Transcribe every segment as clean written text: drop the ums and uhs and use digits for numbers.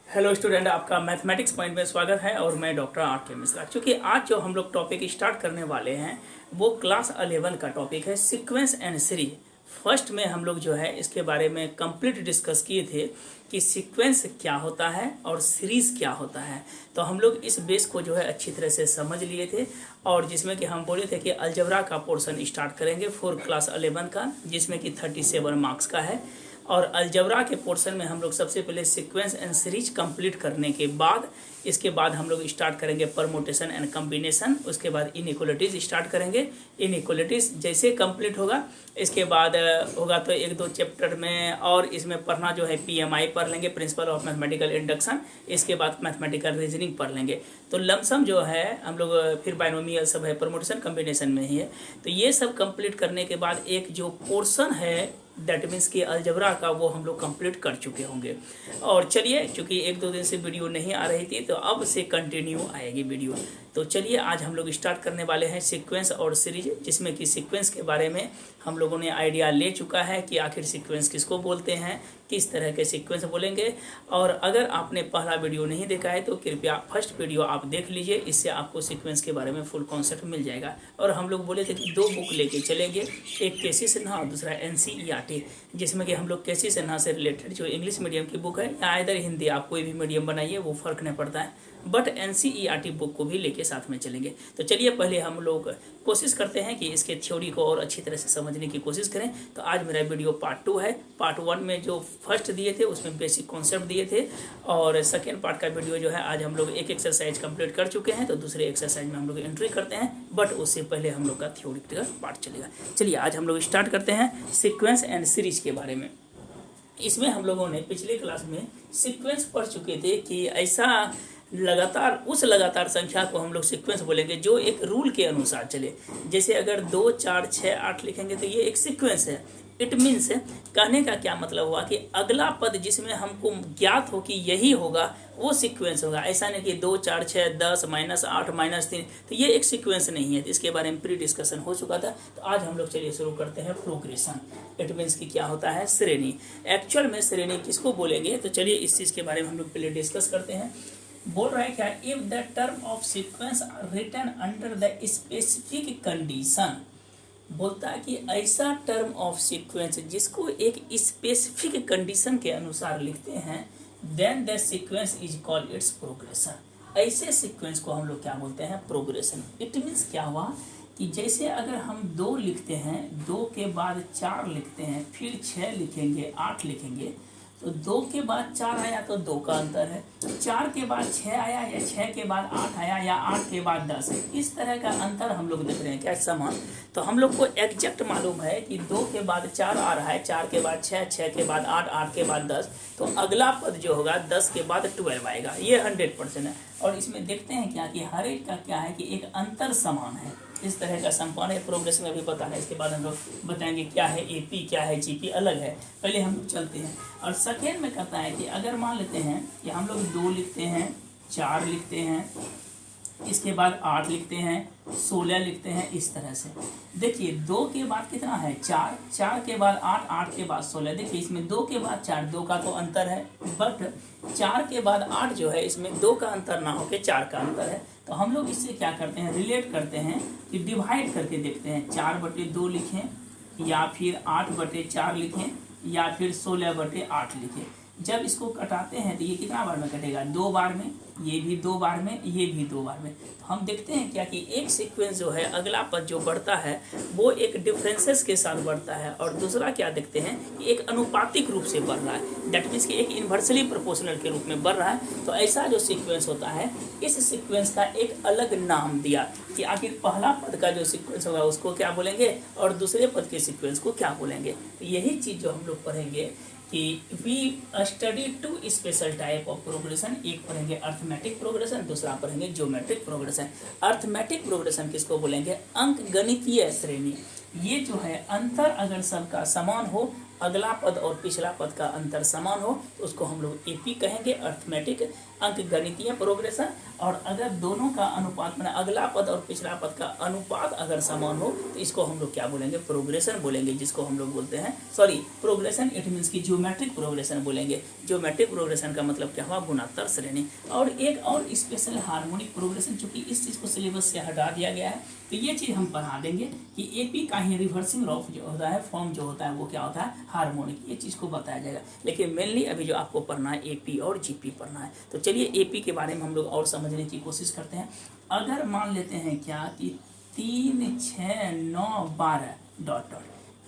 Hello student, आपका mathematics point में स्वागत है और मैं डॉक्टर आर के मिश्रा। क्योंकि आज जो हम लोग टॉपिक स्टार्ट करने वाले हैं वो क्लास 11 का टॉपिक है सीक्वेंस एंड सीरीज। फर्स्ट में हम लोग जो है इसके बारे में कंप्लीट डिस्कस किए थे कि सीक्वेंस क्या होता है और सीरीज क्या होता है। तो हम लोग इस बेस को जो है अच्छी तरह से समझ लिए थे और जिसमें कि हम बोले थे कि अलजबरा का पोर्शन स्टार्ट करेंगे फॉर क्लास 11 का, जिसमें कि 37 मार्क्स का है। और अलजबरा के पोर्शन में हम लोग सबसे पहले सीक्वेंस एंड सीरीज कंप्लीट करने के बाद इसके बाद हम लोग स्टार्ट करेंगे परमुटेशन एंड कम्बिनेशन। उसके बाद इनइक्वालिटीज स्टार्ट करेंगे। इनइक्वालिटीज जैसे कंप्लीट होगा इसके बाद होगा तो एक दो चैप्टर में और इसमें पढ़ना जो है पीएमआई पढ़ लेंगे, प्रिंसिपल ऑफ मैथमेटिकल इंडक्शन। इसके बाद मैथमेटिकल रीजनिंग पढ़ लेंगे। तो लमसम जो है हम लोग फिर बाइनोमियल सब है, परमुटेशन कम्बिनेशन में ही है। तो ये सब कंप्लीट करने के बाद एक जो पोर्शन है दैट मीन्स कि अलजबरा का वो हम लोग कंप्लीट कर चुके होंगे। और चलिए, क्योंकि एक दो दिन से वीडियो नहीं आ रही थी तो अब से कंटिन्यू आएगी वीडियो। तो चलिए आज हम लोग स्टार्ट करने वाले हैं सीक्वेंस और सीरीज, जिसमें कि सीक्वेंस के बारे में हम लोगों ने आइडिया ले चुका है कि आखिर सीक्वेंस किसको बोलते हैं, किस तरह के सीक्वेंस बोलेंगे। और अगर आपने पहला वीडियो नहीं देखा है तो कृपया फर्स्ट वीडियो आप देख लीजिए, इससे आपको सीक्वेंस के बारे में फुल कॉन्सेप्ट मिल जाएगा। और हम लोग बोले थे कि दो बुक लेके चलेंगे, एक केसी सिन्हा और दूसरा एनसीईआरटी, जिसमें कि हम लोग केसी सिन्हा से रिलेटेड जो इंग्लिश मीडियम की बुक है या इधर हिंदी, आप कोई भी मीडियम बनाइए वो फ़र्क नहीं पड़ता है, बट एनसीईआरटी बुक को भी लेके साथ में चलेंगे। तो चलिए पहले हम लोग कोशिश करते हैं कि इसके थ्योरी को और अच्छी तरह से समझने की कोशिश करें। तो आज मेरा वीडियो पार्ट 2 है। पार्ट 1 में जो फर्स्ट दिए थे उसमें बेसिक कॉन्सेप्ट दिए थे और सेकेंड पार्ट का वीडियो जो है आज हम लोग एक एक्सरसाइज कंप्लीट कर चुके हैं। तो दूसरे एक्सरसाइज में हम लोग एंट्री करते हैं, बट उससे पहले हम लोग का थ्योरिटिकल पार्ट चलेगा। चलिए आज हम लोग स्टार्ट करते हैं सीक्वेंस एंड सीरीज के बारे में। इसमें हम लोगों ने पिछले क्लास में सीक्वेंस पढ़ चुके थे कि ऐसा लगातार संख्या को हम लोग सीक्वेंस बोलेंगे जो एक रूल के अनुसार चले। जैसे अगर 2 4 6 8 लिखेंगे तो ये एक सीक्वेंस है। इट मीन्स कहने का क्या मतलब हुआ कि अगला पद जिसमें हमको ज्ञात हो कि यही होगा वो सीक्वेंस होगा। ऐसा नहीं कि 2 4 6 10 -8 -3, तो ये एक सीक्वेंस नहीं है। तो इसके बारे में प्री डिस्कशन हो चुका था। तो आज हम लोग चलिए शुरू करते हैं प्रोग्रेशन। इट मीन्स कि क्या होता है श्रेणी। एक्चुअल में श्रेणी किसको बोलेंगे, तो चलिए इस चीज़ के बारे में हम लोग पहले डिस्कस करते हैं। बोल रहा है क्या, if the term of sequence are written under the specific condition. बोलता है कि ऐसा टर्म ऑफ सीक्वेंस जिसको एक स्पेसिफिक कंडीशन के अनुसार लिखते हैं, then the sequence is called its progression. ऐसे सीक्वेंस को हम लोग क्या बोलते हैं, प्रोग्रेशन। इट मीन्स क्या हुआ कि जैसे अगर हम 2 लिखते हैं, 2 के बाद 4 लिखते हैं, फिर 6 लिखेंगे, 8 लिखेंगे, तो 2 के बाद 4 आया तो 2 का अंतर है, 4 के बाद 6 आया या 6 के बाद 8 आया या 8 के बाद 10 है। इस तरह का अंतर हम लोग देख रहे हैं क्या समान। तो हम लोग को एग्जैक्ट मालूम है कि 2 के बाद 4 आ रहा है, 4 के बाद 6, 6 के बाद 8, 8 के बाद 10, तो अगला पद जो होगा 10 के बाद 12 आएगा। ये 100% है। और इसमें देखते हैं क्या कि हर एक का क्या है कि एक अंतर समान है। इस तरह का संपादन है, प्रोग्रेशन में भी पता है। इसके बाद हम लोग बताएंगे क्या है एपी, क्या है जीपी, अलग है। पहले हम लोग चलते हैं। और सेकेंड में कहता है कि अगर मान लेते हैं कि हम लोग 2 लिखते हैं, 4 लिखते हैं, इसके बाद 8 लिखते हैं, 16 लिखते हैं, इस तरह से। देखिए 2 के बाद कितना है 4, 4 के बाद 8, 8 के बाद 16। देखिए इसमें 2 के बाद 4, 2 का तो अंतर है, बट 4 के बाद 8 जो है इसमें 2 का अंतर ना होकर 4 का अंतर है। तो हम लोग इससे क्या करते हैं, रिलेट करते हैं कि डिवाइड करके देखते हैं। 4/2 लिखें या फिर 8/4 लिखें या फिर 16/8 लिखें। जब इसको कटाते हैं तो ये कितना बार में कटेगा, 2 बार में, ये भी 2 बार में, ये भी 2 बार में। तो हम देखते हैं क्या कि एक सीक्वेंस जो है अगला पद जो बढ़ता है वो एक डिफरेंसेस के साथ बढ़ता है, और दूसरा क्या देखते हैं कि एक अनुपातिक रूप से बढ़ रहा है। दैट मीन्स कि एक इन्वर्सली प्रोपोर्शनल के रूप में बढ़ रहा है। तो ऐसा जो सीक्वेंस होता है, इस सीक्वेंस का एक अलग नाम दिया कि आखिर पहला पद का जो सीक्वेंस होगा उसको क्या बोलेंगे और दूसरे पद के सीक्वेंस को क्या बोलेंगे। तो यही चीज़ जो हम लोग पढ़ेंगे कि we study 2 special type of progression. एक पढ़ेंगे अर्थमेटिक प्रोग्रेशन, दूसरा पढ़ेंगे ज्योमेट्रिक प्रोग्रेशन। अर्थमेटिक प्रोग्रेशन किसको बोलेंगे, अंक गणितीय श्रेणी। ये जो है अंतर अगर सबका समान हो अगला पद और पिछला पद का अंतर समान हो तो उसको हम लोग एपी कहेंगे, अर्थमेटिक अंकगणितीय प्रोग्रेशन। और अगर दोनों का अनुपात माने अगला पद और पिछला पद का अनुपात अगर समान हो तो इसको हम लोग क्या बोलेंगे, प्रोग्रेशन बोलेंगे, जिसको हम लोग बोलते हैं प्रोग्रेशन इट मीन्स की ज्योमेट्रिक प्रोग्रेशन बोलेंगे। ज्योमेट्रिक प्रोग्रेशन का मतलब क्या हुआ, गुणात्तर श्रेणी। और एक और स्पेशल हार्मोनिक प्रोग्रेशन, चूंकि इस चीज़ को सिलेबस से हटा दिया गया है तो ये चीज़ हम पढ़ा देंगे कि एपी का ही रिवर्सिंग ऑफ जो होता है फॉर्म जो होता है वो क्या होता है, हार्मोनिक, ये चीज़ को बताया जाएगा। लेकिन मेनली अभी जो आपको पढ़ना है एपी और जीपी पढ़ना है। तो चलिए एपी के बारे में हम लोग और समझने की कोशिश करते हैं। अगर मान लेते हैं क्या कि 3, 6, 9, 12 डॉट डॉट,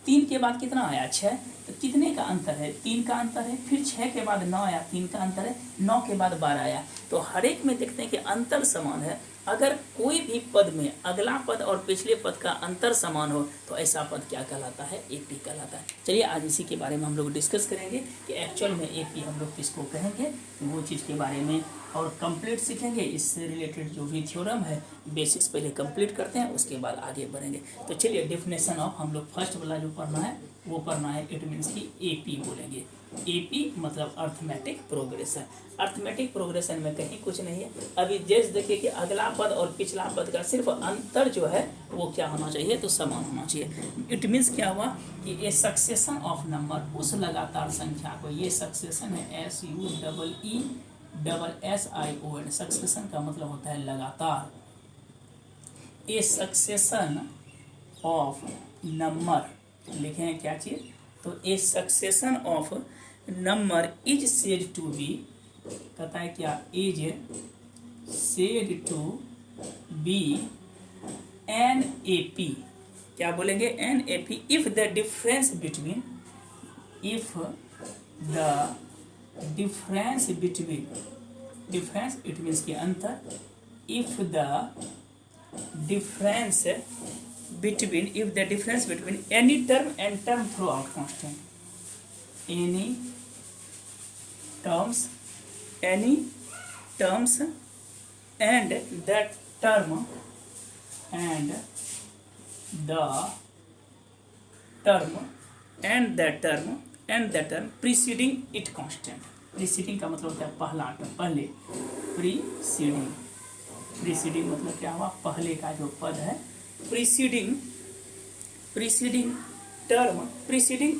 3 के बाद कितना आया 6, तो कितने का अंतर है, 3 का अंतर है। फिर 6 के बाद 9 आया, 3 का अंतर है। 9 के बाद 12 आया। तो हर एक में देखते हैं कि अंतर समान है। अगर कोई भी पद में अगला पद और पिछले पद का अंतर समान हो तो ऐसा पद क्या कहलाता है, एपी कहलाता है। चलिए आज इसी के बारे में हम लोग डिस्कस करेंगे कि एक्चुअल में एपी हम लोग किसको कहेंगे, वो चीज़ के बारे में और कंप्लीट सीखेंगे। इससे रिलेटेड जो भी थ्योरम है बेसिक्स पहले कंप्लीट करते हैं, उसके बाद आगे बढ़ेंगे। तो चलिए डेफिनेशन ऑफ हम लोग फर्स्ट वाला जो पढ़ना है वो पढ़ना है, इट मीन्स की एपी बोलेंगे। एपी मतलब अर्थमेटिक प्रोग्रेशन। अर्थमेटिक प्रोग्रेशन में कहीं कुछ नहीं है। अभी जैसे देखिए कि अगला पद और पिछला पद का सिर्फ अंतर जो है वो क्या होना चाहिए, तो समान होना चाहिए। इट मीन्स क्या हुआ कि ए सक्सेशन ऑफ नंबर, उस लगातार संख्या को, ये सक्सेशन है SUSSION, सक्सेशन का मतलब होता है लगातार। ए सक्सेशन ऑफ नंबर लिखे हैं क्या चीज, तो a succession of number is said to be, कहता है क्या, is said to be an A P, क्या बोलेंगे, an A P if the difference between, if the difference between, difference it means के अंतर, if the difference between, if the difference between any term and term throughout constant, any terms and the term and the term preceding it constant, preceding का मतलब क्या, पहला term, पहले, preceding मतलब क्या हुआ, पहले का जो पद है, preceding term, preceding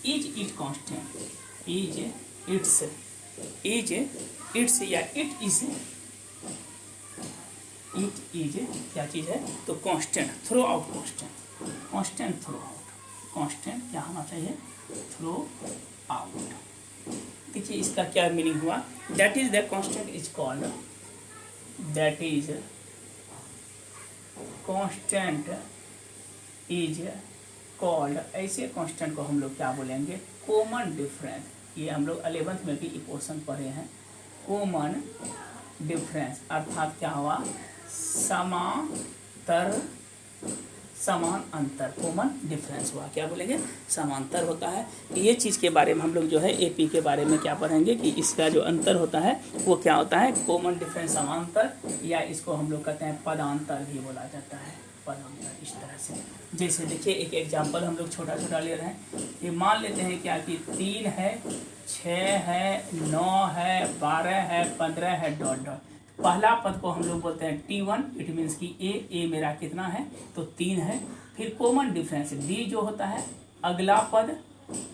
is it constant, is its या it is क्या चीज है, तो constant through out, constant through out, constant क्या होना चाहिए, थ्रू आउट। देखिए इसका क्या मीनिंग हुआ, that is the constant is called, that is constant is called, ऐसे कांस्टेंट को हम लोग क्या बोलेंगे, कॉमन डिफरेंस। ये हम लोग 11th में भी ये पोर्शन पढ़े हैं, कॉमन डिफरेंस अर्थात क्या हुआ, समांतर, समान अंतर, कॉमन डिफरेंस हुआ, क्या बोलेंगे, समांतर होता है। ये चीज़ के बारे में हम लोग जो है एपी के बारे में क्या पढ़ेंगे कि इसका जो अंतर होता है वो क्या होता है, कॉमन डिफरेंस, समांतर, या इसको हम लोग कहते हैं पदांतर भी बोला जाता है, पदांतर। इस तरह से जैसे देखिए एक एग्जांपल हम लोग छोटा छोटा ले रहे हैं, ये मान लेते हैं क्या कि 3 है, 6 है, 9 है, 12 है, 15 है, डॉट डॉट। पहला पद को हम लोग बोलते हैं T1, इट मीन्स की ए मेरा कितना है, तो 3 है। फिर कॉमन डिफरेंस डी जो होता है, अगला पद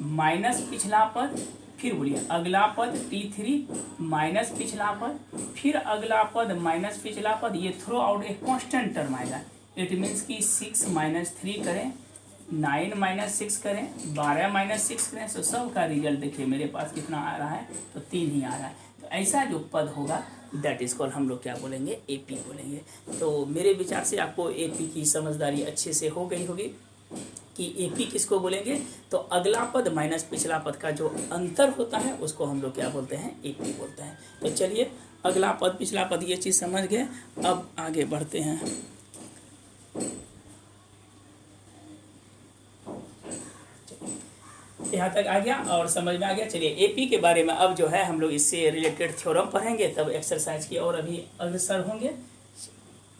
माइनस पिछला पद, फिर बोलिए अगला पद T3 माइनस पिछला पद, फिर अगला पद माइनस पिछला पद, ये थ्रू आउट एक कांस्टेंट टर्म आएगा। इट मीन्स की 6 माइनस 3 करें, 9 माइनस 6 करें, 12 माइनस 6 करें, तो सब का रिजल्ट देखिए मेरे पास कितना आ रहा है, तो 3 ही आ रहा है। तो ऐसा जो पद होगा दैट इज कॉल्ड, हम लोग क्या बोलेंगे, एपी बोलेंगे। तो मेरे विचार से आपको एपी की समझदारी अच्छे से हो गई होगी कि एपी किसको बोलेंगे, तो अगला पद माइनस पिछला पद का जो अंतर होता है उसको हम लोग क्या बोलते हैं, एपी बोलते हैं। तो चलिए अगला पद पिछला पद ये चीज़ समझ गए, अब आगे बढ़ते हैं। यहाँ तक आ गया और समझ में आ गया। चलिए एपी के बारे में अब जो है हम लोग इससे रिलेटेड थ्योरम पढ़ेंगे, तब एक्सरसाइज की और अभी अग्रसर होंगे,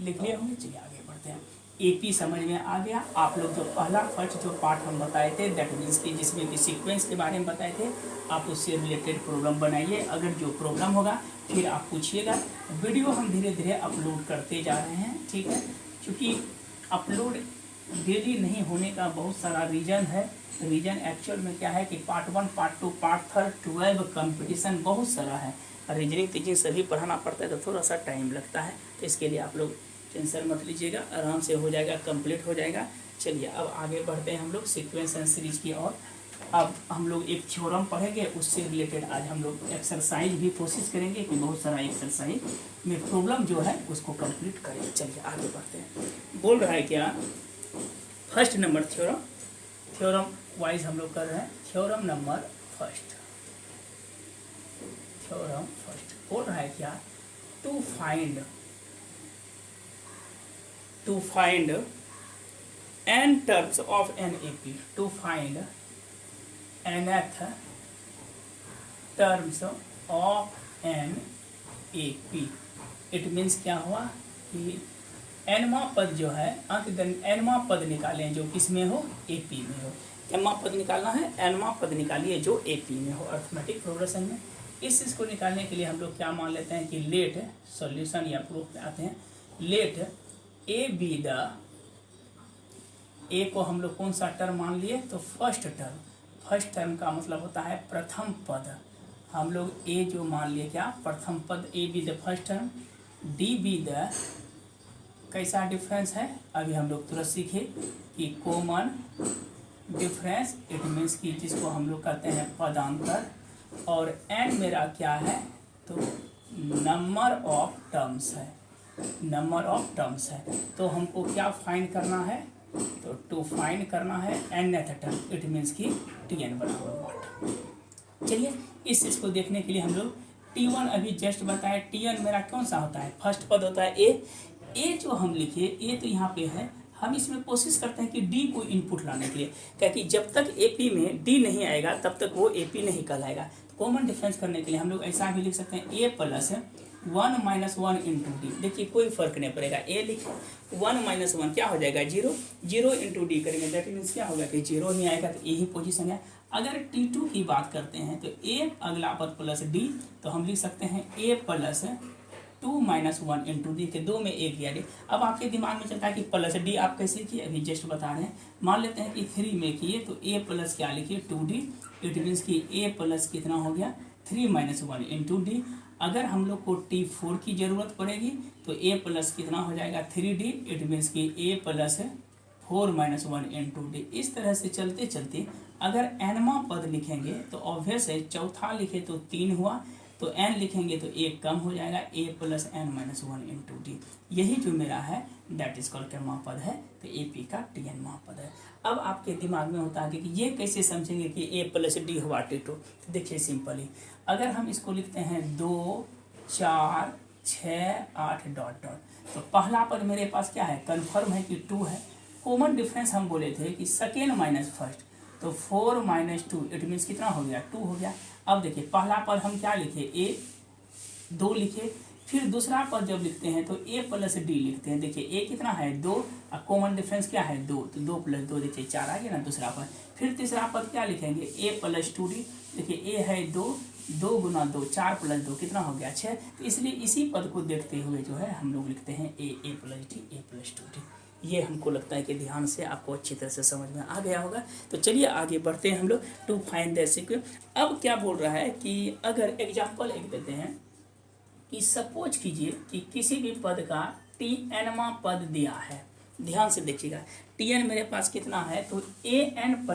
लिख लिए होंगे। चलिए आगे बढ़ते हैं। एपी समझ में आ गया। आप लोग जो पहला फर्स्ट जो पार्ट हम बताए थे दैट मीन्स कि जिसमें कि सीक्वेंस के बारे में बताए थे, आप उससे रिलेटेड प्रॉब्लम बनाइए। अगर जो प्रॉब्लम होगा फिर आप पूछिएगा। वीडियो हम धीरे धीरे अपलोड करते जा रहे हैं, ठीक है, क्योंकि अपलोड डेली नहीं होने का बहुत सारा रीज़न है। रीज़न एक्चुअल में क्या है कि पार्ट 1, पार्ट 2, पार्ट 3, 12 कंपटीशन बहुत सारा है। रीजनिंग टीचिंग सभी पढ़ाना पड़ता है तो थोड़ा सा टाइम लगता है, तो इसके लिए आप लोग टेंशन मत लीजिएगा, आराम से हो जाएगा, कंप्लीट हो जाएगा। चलिए अब आगे बढ़ते हैं हम लोग सीक्वेंस एंड सीरीज की ओर। अब हम लोग एक थ्योरम पढ़ेंगे, उससे रिलेटेड आज हम लोग एक्सरसाइज भी कोशिश करेंगे कि बहुत सारा एक्सरसाइज में प्रॉब्लम जो है उसको कंप्लीट करें। चलिए आगे बढ़ते हैं। बोल रहा है क्या, फर्स्ट नंबर थ्योरम वाइज हम लोग कर रहे हैं। थ्योरम नंबर फर्स्ट बोल रहा है क्या, to find n terms of an AP, to find nth terms of an AP, it means क्या हुआ कि nवां पद जो है nवां पद निकालें जो किस में हो, AP में हो। nवां पद निकालना है, nवां पद निकालिए जो AP में हो अर्थमेटिक प्रोग्रेशन में। इस चीज़ को निकालने के लिए हम लोग क्या मान लेते हैं कि लेट सॉल्यूशन या प्रूफ में आते हैं, लेट ए बी द, ए को हम लोग कौन सा टर्म मान लिए, तो फर्स्ट टर्म का मतलब होता है प्रथम पद। हम लोग ए जो मान लिए क्या, प्रथम पद, A be the first term, D be the कैसा डिफरेंस है, अभी हम लोग तुरंत सीखे कि कॉमन डिफरेंस, इट मीन्स कि जिसको हम लोग कहते हैं पदांतर। और एन मेरा क्या है, तो नंबर ऑफ टर्म्स है, तो हमको क्या फाइंड करना है, तो टू फाइंड करना है nth टर्म, इट मीन्स कि Tn बराबर व्हाट। चलिए इस चीज़ को देखने के लिए हम लोग T1 अभी जस्ट बताया, Tn मेरा कौन सा होता है, फर्स्ट पद होता है ए जो हम लिखे, ए तो यहाँ पे है, हम इसमें कोशिश करते हैं कि डी को इनपुट लाने के लिए, क्योंकि जब तक एपी में डी नहीं आएगा तब तक वो एपी नहीं कहलाएगा। तो कॉमन डिफरेंस करने के लिए हम लोग ऐसा भी लिख सकते हैं, ए प्लस 1 - 1 इंटू डी। देखिए कोई फर्क नहीं पड़ेगा, ए लिखे 1 - 1 क्या हो जाएगा, 0 इंटू डी करेंगे, दैट मीन्स क्या होगा कि 0 ही आएगा, तो यही पोजीशन है। अगर T2 की बात करते हैं तो ए अगला पद प्लस डी, तो हम लिख सकते हैं ए प्लस 2 - 1 इंटू डी, के 2 में 1 दिया डी। अब आपके दिमाग में चलता है कि प्लस डी आप कैसे किए, अभी जस्ट बता रहे हैं। मान लेते हैं कि 3 में किए तो ए प्लस क्या लिखिए 2d, इट मीन्स कि ए प्लस कितना हो गया 3 - 1 इंटू डी। अगर हम लोग को T4 की ज़रूरत पड़ेगी तो ए प्लस कितना हो जाएगा 3d, इट मीन्स कि ए प्लस 4 - 1 इंटू डी। इस तरह से चलते चलते अगर nवां पद लिखेंगे तो ऑब्वियस है, चौथा लिखे तो 3 हुआ, तो n लिखेंगे तो 1 कम हो जाएगा, a plus n - 1 into D. यही जो मेरा है दैट इज कॉल्ड क्या पद है, तो AP का Tn पद है। अब आपके दिमाग में होता है कि ये कैसे समझेंगे कि a प्लस डी हुआ T2, तो देखिए सिंपली, अगर हम इसको लिखते हैं 2 4 6 8 डॉट डॉट, तो पहला पद मेरे पास क्या है, कन्फर्म है कि 2 है। कॉमन डिफरेंस हम बोले थे कि सेकेंड माइनस फर्स्ट, तो 4 - 2 इट मीन्स कितना हो गया 2 हो गया। अब देखिए पहला पद हम क्या लिखे, ए 2 लिखे, फिर दूसरा पद जब लिखते हैं तो ए प्लस डी लिखते हैं। देखिए ए कितना है 2, और कॉमन डिफरेंस क्या है 2, तो 2 + 2 देखिए 4 आ गया ना दूसरा पद। फिर तीसरा पद क्या लिखेंगे ए प्लस 2d, देखिए ए है 2, 2 × 2 4 + 2 कितना हो गया 6। तो इसलिए इसी पद को देखते हुए जो है हम लोग लिखते हैं ए प्लस डी, ए प्लस 2d। ये हमको लगता है कि ध्यान से आपको अच्छी तरह से समझ में आ गया होगा। तो चलिए आगे बढ़ते हैं हम लोग, टू फाइंड द सीक्वेंस। अब क्या बोल रहा है कि अगर एग्जाम्पल एक देते हैं कि सपोज कीजिए कि किसी भी पद का Tnवां पद दिया है, ध्यान से देखिएगा, Tn मेरे पास कितना है, तो an +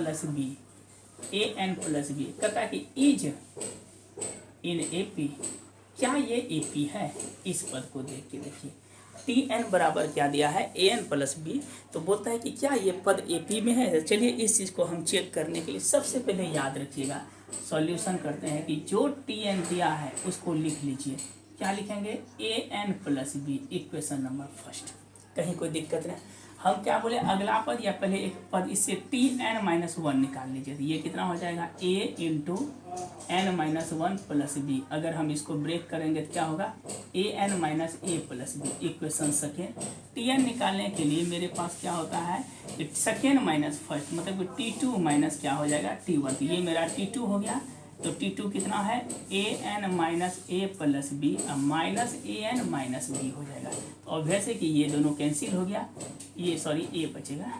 b, कहता है कि इज इन AP, क्या ये AP है। इस पद को देख के देखिए Tn बराबर क्या दिया है an + b, तो बोलता है कि क्या ये पद AP में है। चलिए इस चीज़ को हम चेक करने के लिए सबसे पहले याद रखिएगा, सॉल्यूशन करते हैं कि जो Tn दिया है उसको लिख लीजिए। क्या लिखेंगे an + b, equation number first, कहीं कोई दिक्कत नहीं। हम क्या बोले, अगला पद या पहले एक पद इससे Tn-1 निकाल लीजिए, तो ये कितना हो जाएगा a into n-1 plus B. अगर हम इसको ब्रेक करेंगे तो क्या होगा, an minus A plus B. Equation second Tn निकालने के लिए मेरे पास क्या होता है, सेकेंड माइनस फर्स्ट, मतलब कि T2 माइनस क्या हो जाएगा T1। तो ये मेरा T2 हो गया, तो T2 कितना है an minus A plus B minus an minus B हो जाएगा। तो ऑब्वियस है कि ये दोनों कैंसिल हो गया, ये सॉरी ए बचेगा,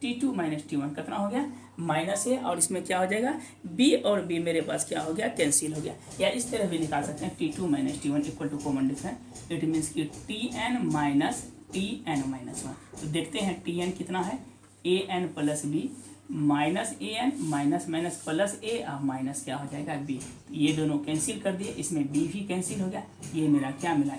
T2 माइनस T1 कितना हो गया माइनस ए, और इसमें क्या हो जाएगा b और b मेरे पास क्या हो गया कैंसिल हो गया। या इस तरह भी निकाल सकते हैं T2 minus T1 equal to common difference, it means कि Tn माइनस Tn माइनस 1। तो देखते हैं Tn कितना है an plus B minus an minus minus plus A और माइनस क्या हो जाएगा b। ये दोनों कैंसिल कर दिए, इसमें b भी कैंसिल हो गया, ये मेरा क्या मिला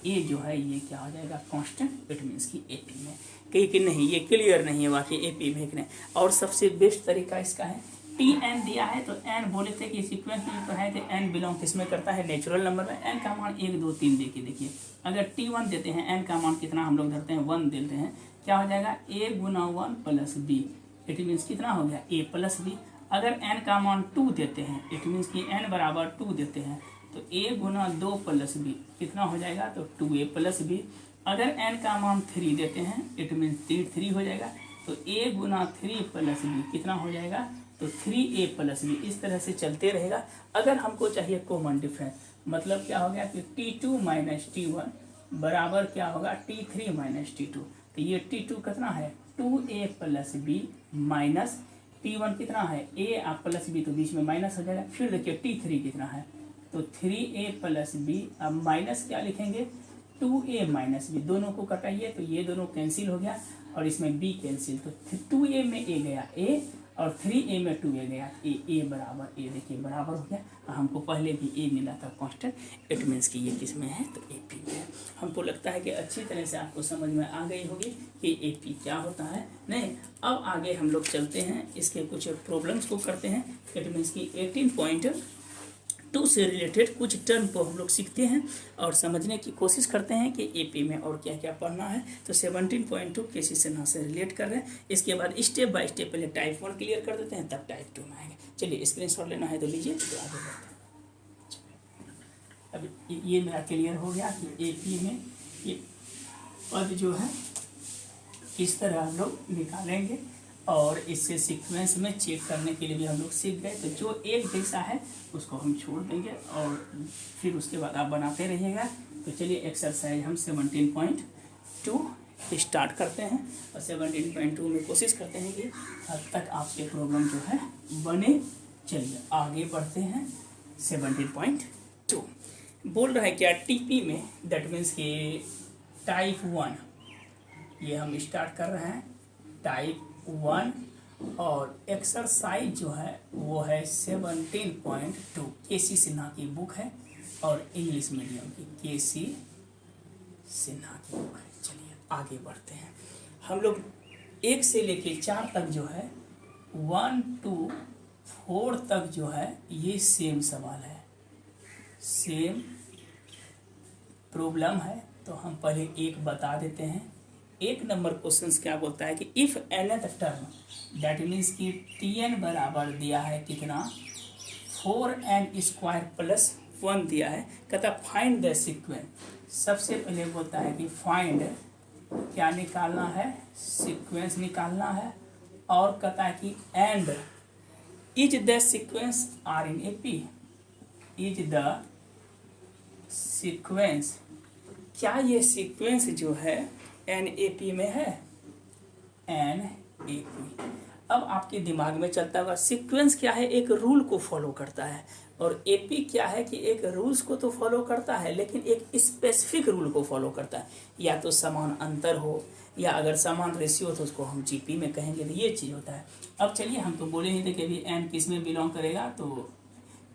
ए जो है ये क्या हो जाएगा कांस्टेंट, इट मीन्स कि एपी में। कहीं कि नहीं ये क्लियर नहीं है वाकई एपी में कि नहीं। और सबसे बेस्ट तरीका इसका है, Tn दिया है तो n बोले थे कि सीक्वेंस में तो है कि n बिलोंग किसमें करता है नेचुरल नंबर में। n का मान 1 2 3 देखिए, अगर T1 देते हैं n का मान कितना हम लोग धरते हैं 1 देते हैं, क्या हो जाएगा a गुना 1 प्लस बी, इट मीन्स कितना हो गया a प्लस बी। अगर n का मान 2 देते हैं, इट मीन्स कि n बराबर 2 देते हैं, तो a गुना 2 प्लस बी कितना हो जाएगा, तो 2a प्लस बी। अगर n का मान 3 देते हैं, इट मीन्स 3 हो जाएगा, तो a गुना 3 प्लस बी कितना हो जाएगा, तो 3a प्लस बी। इस तरह से चलते रहेगा। अगर हमको चाहिए कॉमन डिफरेंस, मतलब क्या हो गया कि T2 माइनस T1 बराबर क्या होगा T3 माइनस T2। तो ये T2 कितना है 2a plus B minus T1 कितना है a और प्लस बी, तो बीच में माइनस हो जाएगा। फिर देखिए T3 कितना है, तो 3a प्लस बी, अब माइनस क्या लिखेंगे 2a माइनस बी, दोनों को कटाइए तो ये दोनों कैंसिल हो गया और इसमें b कैंसिल, तो 2a में a गया a और 3a में 2a गया a बराबर a, देखिए बराबर हो गया। हमको पहले भी a मिला था कांस्टेंट, इट मीन्स कि ये किस में है तो AP में है। हमको लगता है कि अच्छी तरह से आपको समझ में आ गई होगी कि AP क्या होता है। नहीं, अब आगे हम लोग चलते हैं, इसके कुछ प्रॉब्लम्स को करते हैं। इट मीन्स कि 18.2 से रिलेटेड कुछ टर्म को हम लोग सीखते हैं और समझने की कोशिश करते हैं कि एपी में और क्या क्या पढ़ना है। तो 17.2 केसी सिन्हा से रिलेट कर रहे हैं। इसके बाद स्टेप बाय स्टेप पहले टाइप 1 क्लियर कर देते हैं, तब टाइप 2 में आएंगे। चलिए स्क्रीनशॉट लेना है तो लीजिए, तो आगे बढ़ते हैं। अब ये मेरा क्लियर हो गया कि एपी में ये पद जो है किस तरह हम लोग निकालेंगे, और इससे सीक्वेंस में चेक करने के लिए भी हम लोग सीख गए। तो जो एक जैसा है उसको हम छोड़ देंगे और फिर उसके बाद आप बनाते रहिएगा। तो चलिए एक्सरसाइज हम 17.2 स्टार्ट करते हैं और 17.2 में कोशिश करते हैं कि हद तक आपके प्रॉब्लम जो है बने। चलिए आगे बढ़ते हैं। 17.2 बोल रहा है क्या टीपी में, दैट मीन्स कि टाइप 1 ये हम स्टार्ट कर रहे हैं टाइप 1, और एक्सरसाइज जो है वो है 17.2। केसी सिन्हा की बुक है और इंग्लिश मीडियम की केसी सिन्हा की बुक है। चलिए आगे बढ़ते हैं। हम लोग 1 से लेके 4 तक जो है, 1 to 4 तक जो है ये सेम सवाल है, सेम प्रॉब्लम है। तो हम पहले एक बता देते हैं। 1 नंबर क्वेश्चन क्या बोलता है कि if nth term, that means कि Tn बराबर दिया है कितना 4n स्क्वायर प्लस 1 दिया है, कहता फाइंड द सीक्वेंस। सबसे पहले बोलता है कि फाइंड क्या निकालना है, सीक्वेंस निकालना है, और कहता है कि and is the sequence are in AP, is the sequence, क्या ये सीक्वेंस जो है NAP में है, NAP। अब आपके दिमाग में चलता होगा सीक्वेंस क्या है, एक रूल को फॉलो करता है, और AP क्या है कि एक रूल्स को तो फॉलो करता है लेकिन एक स्पेसिफिक रूल को फॉलो करता है। या तो समान अंतर हो, या अगर समान रेशियो तो उसको हम GP में कहेंगे, तो ये चीज़ होता है। अब चलिए हम तो बोले ही थे कि अभी n किस में बिलोंग करेगा, तो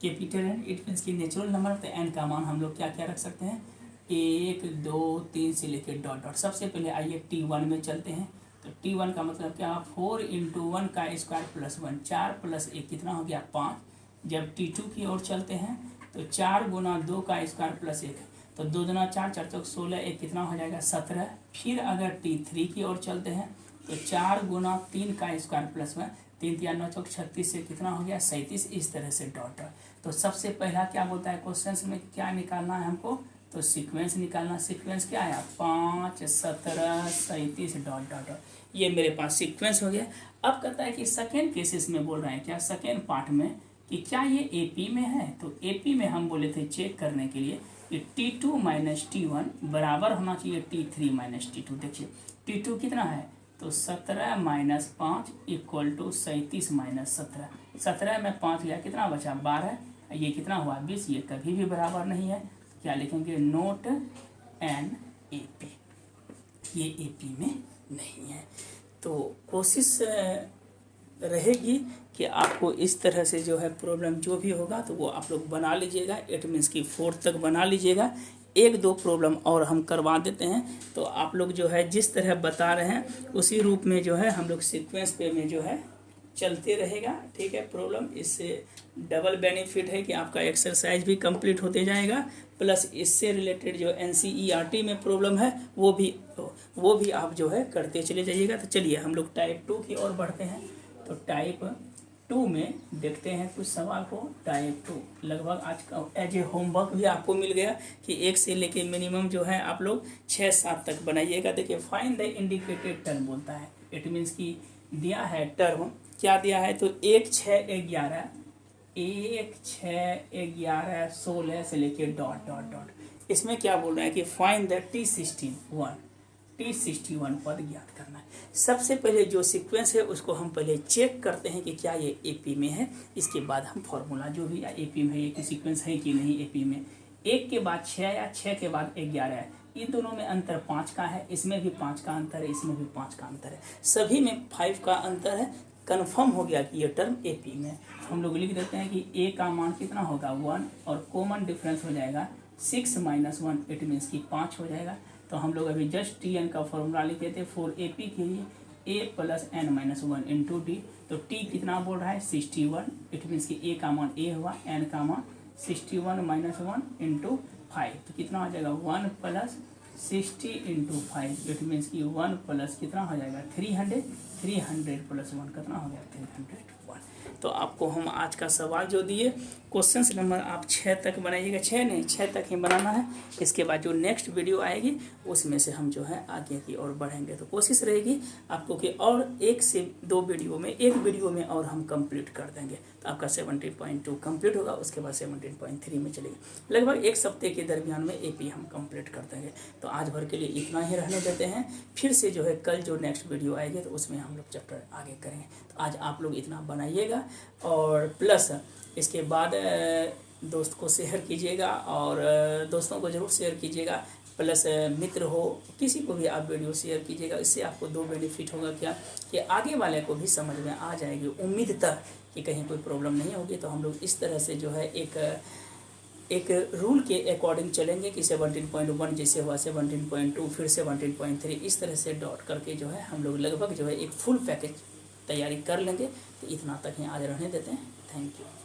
कैपिटल N, इट मीन्स की नेचुरल नंबर। तो n का मान हम लोग क्या क्या रख सकते हैं, 1 2 3 से लेकर डॉट डॉट। सबसे पहले आइए T1 में चलते हैं। तो T1 का मतलब क्या, 4 × 1 का स्क्वायर प्लस 1, 4 प्लस 1 कितना हो गया 5। जब T2 की ओर चलते हैं तो 4 × 2 का स्क्वायर प्लस 1, तो 2 दूना 4, 4 चौक 16, एक कितना हो जाएगा 17। फिर अगर T3 की ओर चलते हैं तो 4 गुना 3 का स्क्वायर प्लस में 3 3 9 चौक 36 से कितना हो गया 37। इस तरह से डॉट डॉट। तो सबसे पहला क्या बोलता है क्वेश्चन में, क्या निकालना है हमको, तो सीक्वेंस निकालना। सीक्वेंस क्या आया 5 17 37 डॉट डॉट डॉट। ये मेरे पास सीक्वेंस हो गया। अब कहता है कि सेकेंड केसेस में बोल रहे हैं क्या, सेकेंड पार्ट में, कि क्या ये AP में है। तो AP में हम बोले थे चेक करने के लिए कि T2 माइनस T1 बराबर होना चाहिए T3 माइनस T2। देखिए T2 कितना है, तो 17 माइनस 5 इक्वल टू 37 माइनस 17। 17 में 5 गया कितना बचा 12, ये कितना हुआ 20। ये कभी भी बराबर नहीं है, क्या लिखेंगे नोट एन AP, ये AP में नहीं है। तो कोशिश रहेगी कि आपको इस तरह से जो है प्रॉब्लम जो भी होगा तो वो आप लोग बना लीजिएगा। इट मीन्स कि 4 तक बना लीजिएगा। 1-2 प्रॉब्लम और हम करवा देते हैं, तो आप लोग जो है जिस तरह बता रहे हैं उसी रूप में जो है हम लोग सीक्वेंस पे में जो है चलते रहेगा। ठीक है, प्रॉब्लम इससे डबल बेनिफिट है कि आपका एक्सरसाइज भी कंप्लीट होते जाएगा, प्लस इससे रिलेटेड जो NCERT में प्रॉब्लम है वो भी आप जो है करते चले जाइएगा। तो चलिए हम लोग टाइप 2 की ओर बढ़ते हैं। तो टाइप 2 में देखते हैं कुछ सवाल को। टाइप 2 लगभग आज का एज ए होमवर्क भी आपको मिल गया कि 1 से लेके मिनिमम जो है आप लोग 6-7 तक बनाइएगा। देखिए फाइंड द इंडिकेटेड टर्म बोलता है। इट मीन्स कि दिया है टर्म, क्या दिया है, तो 1 6 11 1 6 11 16 से लेके डॉट डॉट डॉट। इसमें क्या बोल रहा है कि फाइंड द T61 पद ज्ञात करना है। सबसे पहले जो सीक्वेंस है उसको हम पहले चेक करते हैं कि क्या ये AP में है। इसके बाद हम फॉर्मूला जो भी या AP में है, ये सीक्वेंस है कि नहीं AP में। 1 के बाद 6 या 6 के बाद 11 है, इन दोनों में अंतर 5 का है। इसमें भी 5 का अंतर है, इसमें भी 5 का अंतर है, सभी में 5 का अंतर है। कन्फर्म हो गया कि ये टर्म AP में। हम लोग लिख देते हैं कि A का मान कितना होगा 1, और कॉमन डिफरेंस हो जाएगा 6 माइनस 1, इट मीन्स कि 5 हो जाएगा। तो हम लोग अभी जस्ट Tn का फॉर्मूला लिखे थे फॉर AP के लिए, A plus n minus 1 into D। तो T कितना बोल रहा है 61, इट मीन्स कि A का मान A हुआ, n का मान 61 माइनस 1 इंटू 5। तो कितना हो जाएगा 1 प्लस 60 इंटू 5, इट मीन्स कि 1 प्लस कितना हो जाएगा 300 प्लस 1 कितना हो गया 301। तो आपको हम आज का सवाल जो दिए क्वेश्चन नंबर आप 6 तक बनाइएगा, 6 नहीं 6 तक ही बनाना है। इसके बाद जो नेक्स्ट वीडियो आएगी उसमें से हम जो है आगे की ओर बढ़ेंगे। तो कोशिश रहेगी आपको कि और 1 से 2 वीडियो में, एक वीडियो में और हम कंप्लीट कर देंगे। तो आपका 17.2 कंप्लीट होगा, उसके बाद 17.3 में चलेगी। लगभग 1 सप्ते के दरमियान में AP हम कंप्लीट कर देंगे। तो आज भर के लिए इतना ही रहने देते हैं। फिर से जो है कल जो नेक्स्ट वीडियो आएगी तो उसमें हम लोग चैप्टर आगे करेंगे। तो आज आप लोग इतना बनाइएगा, और प्लस इसके बाद दोस्त को शेयर कीजिएगा, और दोस्तों को ज़रूर शेयर कीजिएगा, प्लस मित्र हो किसी को भी आप वीडियो शेयर कीजिएगा। इससे आपको 2 बेनिफिट होगा, क्या कि आगे वाले को भी समझ में आ जाएगी, उम्मीद तक कि कहीं कोई प्रॉब्लम नहीं होगी। तो हम लोग इस तरह से जो है एक रूल के अकॉर्डिंग चलेंगे कि 17.1 जैसे हुआ 17.2 फिर 17.3, इस तरह से डॉट करके जो है हम लोग लगभग जो है एक फुल पैकेज तैयारी कर लेंगे। तो इतना तक ही आज रहने देते हैं। Thank you.